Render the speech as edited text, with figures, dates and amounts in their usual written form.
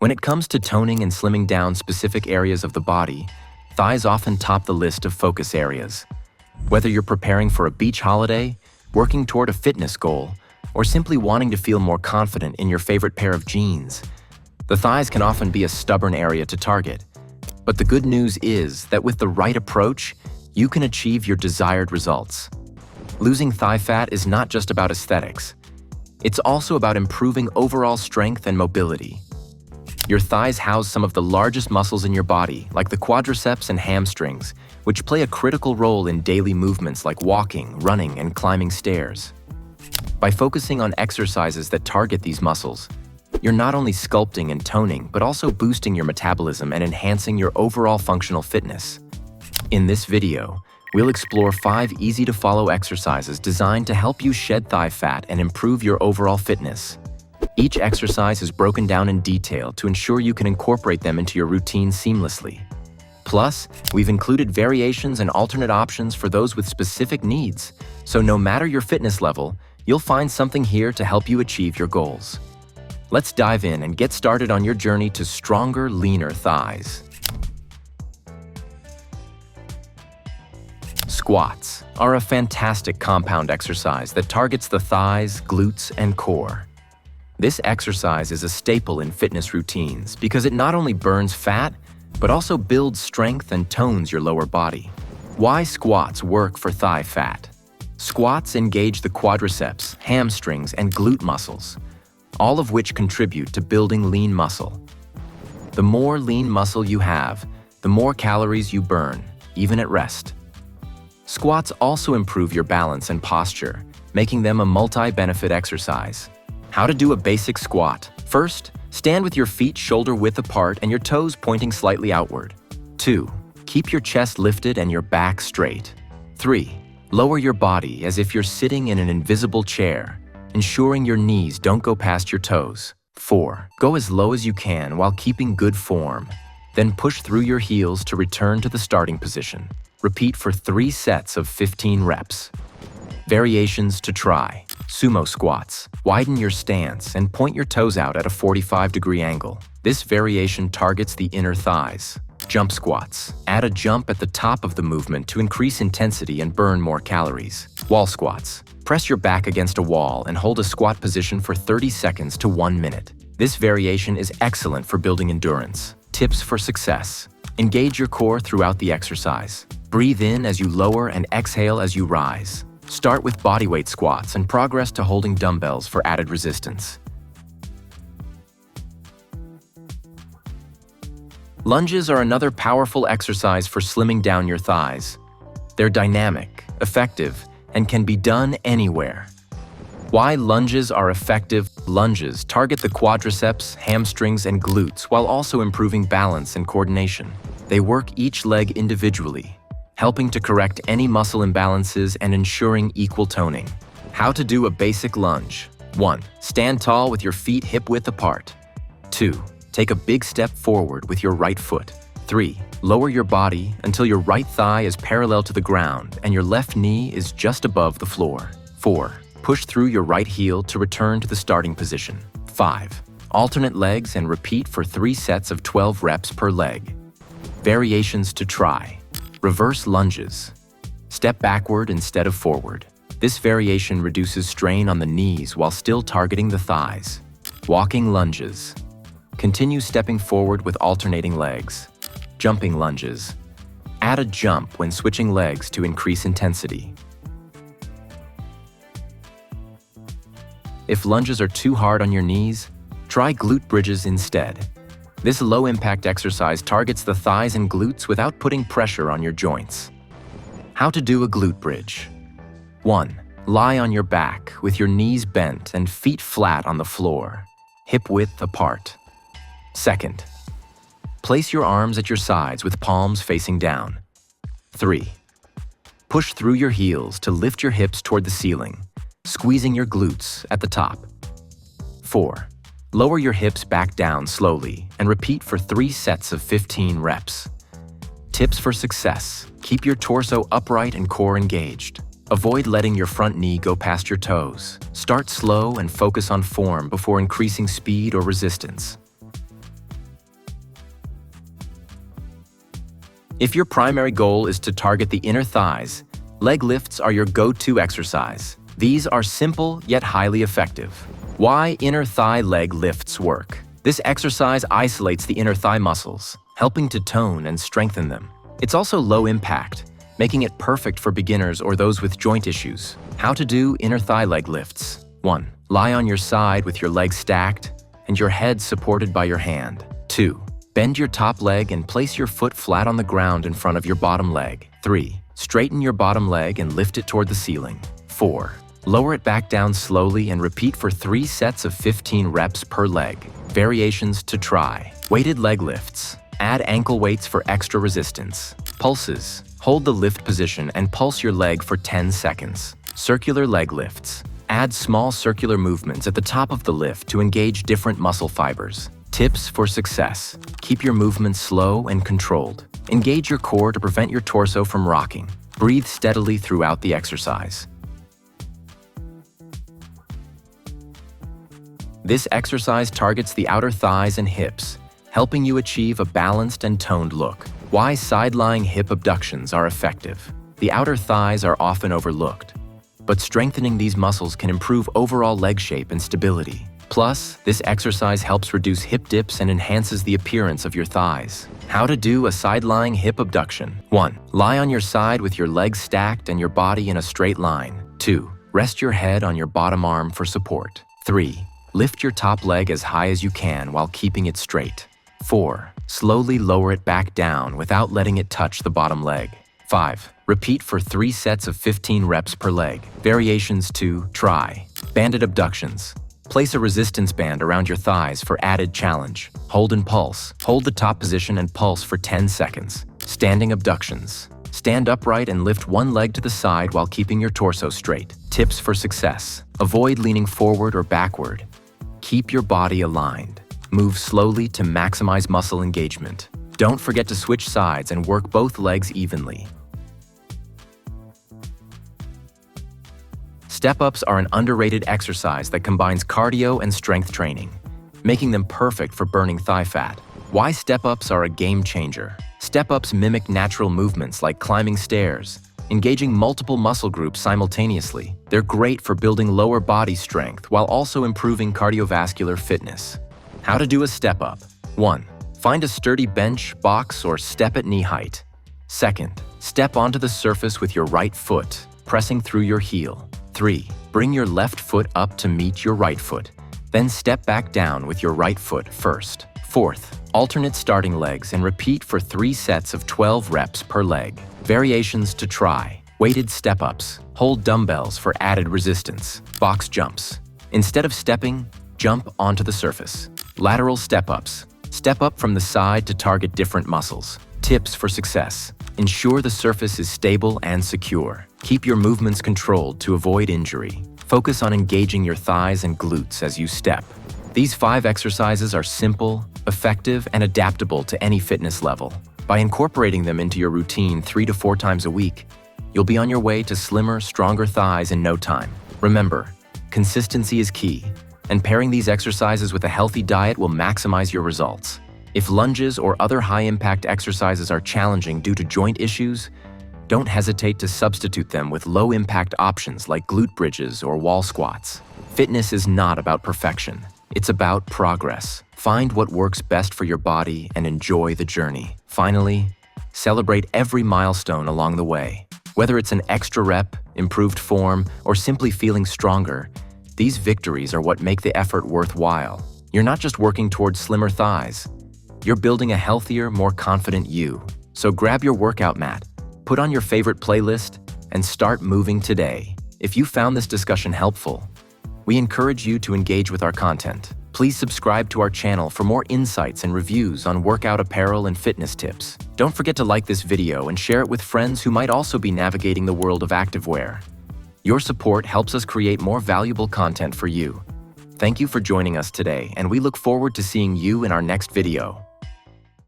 When it comes to toning and slimming down specific areas of the body, thighs often top the list of focus areas. Whether you're preparing for a beach holiday, working toward a fitness goal, or simply wanting to feel more confident in your favorite pair of jeans, the thighs can often be a stubborn area to target. But the good news is that with the right approach, you can achieve your desired results. Losing thigh fat is not just about aesthetics. It's also about improving overall strength and mobility. Your thighs house some of the largest muscles in your body, like the quadriceps and hamstrings, which play a critical role in daily movements like walking, running, and climbing stairs. By focusing on exercises that target these muscles, you're not only sculpting and toning, but also boosting your metabolism and enhancing your overall functional fitness. In this video, we'll explore 5 easy-to-follow exercises designed to help you shed thigh fat and improve your overall fitness. Each exercise is broken down in detail to ensure you can incorporate them into your routine seamlessly. Plus, we've included variations and alternate options for those with specific needs, so no matter your fitness level, you'll find something here to help you achieve your goals. Let's dive in and get started on your journey to stronger, leaner thighs. Squats are a fantastic compound exercise that targets the thighs, glutes, and core. This exercise is a staple in fitness routines because it not only burns fat, but also builds strength and tones your lower body. Why squats work for thigh fat? Squats engage the quadriceps, hamstrings, and glute muscles, all of which contribute to building lean muscle. The more lean muscle you have, the more calories you burn, even at rest. Squats also improve your balance and posture, making them a multi-benefit exercise. How to do a basic squat. First, stand with your feet shoulder-width apart and your toes pointing slightly outward. 2. Keep your chest lifted and your back straight. 3. Lower your body as if you're sitting in an invisible chair, ensuring your knees don't go past your toes. 4. Go as low as you can while keeping good form. Then push through your heels to return to the starting position. Repeat for 3 sets of 15 reps. Variations to try. Sumo squats. Widen your stance and point your toes out at a 45-degree angle. This variation targets the inner thighs. Jump squats. Add a jump at the top of the movement to increase intensity and burn more calories. Wall squats. Press your back against a wall and hold a squat position for 30 seconds to 1 minute. This variation is excellent for building endurance. Tips for success. Engage your core throughout the exercise. Breathe in as you lower and exhale as you rise. Start with bodyweight squats and progress to holding dumbbells for added resistance. Lunges are another powerful exercise for slimming down your thighs. They're dynamic, effective, and can be done anywhere. Why lunges are effective? Lunges target the quadriceps, hamstrings, and glutes while also improving balance and coordination. They work each leg individually, helping to correct any muscle imbalances and ensuring equal toning. How to do a basic lunge. 1. Stand tall with your feet hip-width apart. 2. Take a big step forward with your right foot. 3. Lower your body until your right thigh is parallel to the ground and your left knee is just above the floor. 4. Push through your right heel to return to the starting position. 5. Alternate legs and repeat for 3 sets of 12 reps per leg. Variations to try. Reverse lunges. Step backward instead of forward. This variation reduces strain on the knees while still targeting the thighs. Walking lunges. Continue stepping forward with alternating legs. Jumping lunges. Add a jump when switching legs to increase intensity. If lunges are too hard on your knees, try glute bridges instead. This low-impact exercise targets the thighs and glutes without putting pressure on your joints. How to do a glute bridge. 1. Lie on your back with your knees bent and feet flat on the floor, hip-width apart. 2. Place your arms at your sides with palms facing down. 3. Push through your heels to lift your hips toward the ceiling, squeezing your glutes at the top. 4. Lower your hips back down slowly and repeat for 3 sets of 15 reps. Tips for success. Keep your torso upright and core engaged. Avoid letting your front knee go past your toes. Start slow and focus on form before increasing speed or resistance. If your primary goal is to target the inner thighs, leg lifts are your go-to exercise. These are simple yet highly effective. Why inner thigh leg lifts work? This exercise isolates the inner thigh muscles, helping to tone and strengthen them. It's also low impact, making it perfect for beginners or those with joint issues. How to do inner thigh leg lifts. 1. Lie on your side with your legs stacked and your head supported by your hand. 2. Bend your top leg and place your foot flat on the ground in front of your bottom leg. 3. Straighten your bottom leg and lift it toward the ceiling. 4. Lower it back down slowly and repeat for 3 sets of 15 reps per leg. Variations to try. Weighted leg lifts. Add ankle weights for extra resistance. Pulses. Hold the lift position and pulse your leg for 10 seconds. Circular leg lifts. Add small circular movements at the top of the lift to engage different muscle fibers. Tips for success. Keep your movements slow and controlled. Engage your core to prevent your torso from rocking. Breathe steadily throughout the exercise. This exercise targets the outer thighs and hips, helping you achieve a balanced and toned look. Why side-lying hip abductions are effective. The outer thighs are often overlooked, but strengthening these muscles can improve overall leg shape and stability. Plus, this exercise helps reduce hip dips and enhances the appearance of your thighs. How to do a side-lying hip abduction. 1. Lie on your side with your legs stacked and your body in a straight line. 2. Rest your head on your bottom arm for support. 3. Lift your top leg as high as you can while keeping it straight. 4. Slowly lower it back down without letting it touch the bottom leg. 5. Repeat for 3 sets of 15 reps per leg. Variations to try. Banded abductions. Place a resistance band around your thighs for added challenge. Hold and pulse. Hold the top position and pulse for 10 seconds. Standing abductions. Stand upright and lift one leg to the side while keeping your torso straight. Tips for success. Avoid leaning forward or backward. Keep your body aligned. Move slowly to maximize muscle engagement. Don't forget to switch sides and work both legs evenly. Step-ups are an underrated exercise that combines cardio and strength training, making them perfect for burning thigh fat. Why step-ups are a game changer. Step-ups mimic natural movements like climbing stairs, engaging multiple muscle groups simultaneously. They're great for building lower body strength while also improving cardiovascular fitness. How to do a step-up. 1. Find a sturdy bench, box, or step at knee height. 2. Step onto the surface with your right foot, pressing through your heel. 3. Bring your left foot up to meet your right foot. Then step back down with your right foot first. 4. Alternate starting legs and repeat for 3 sets of 12 reps per leg. Variations to try. Weighted step-ups. Hold dumbbells for added resistance. Box jumps. Instead of stepping, jump onto the surface. Lateral step-ups. Step up from the side to target different muscles. Tips for success. Ensure the surface is stable and secure. Keep your movements controlled to avoid injury. Focus on engaging your thighs and glutes as you step. These 5 exercises are simple, effective, and adaptable to any fitness level. By incorporating them into your routine 3 to 4 times a week, you'll be on your way to slimmer, stronger thighs in no time. Remember, consistency is key, and pairing these exercises with a healthy diet will maximize your results. If lunges or other high-impact exercises are challenging due to joint issues, don't hesitate to substitute them with low-impact options like glute bridges or wall squats. Fitness is not about perfection. It's about progress. Find what works best for your body and enjoy the journey. Finally, celebrate every milestone along the way. Whether it's an extra rep, improved form, or simply feeling stronger, these victories are what make the effort worthwhile. You're not just working towards slimmer thighs. You're building a healthier, more confident you. So grab your workout mat, put on your favorite playlist, and start moving today. If you found this discussion helpful, we encourage you to engage with our content. Please subscribe to our channel for more insights and reviews on workout apparel and fitness tips. Don't forget to like this video and share it with friends who might also be navigating the world of activewear. Your support helps us create more valuable content for you. Thank you for joining us today, and we look forward to seeing you in our next video.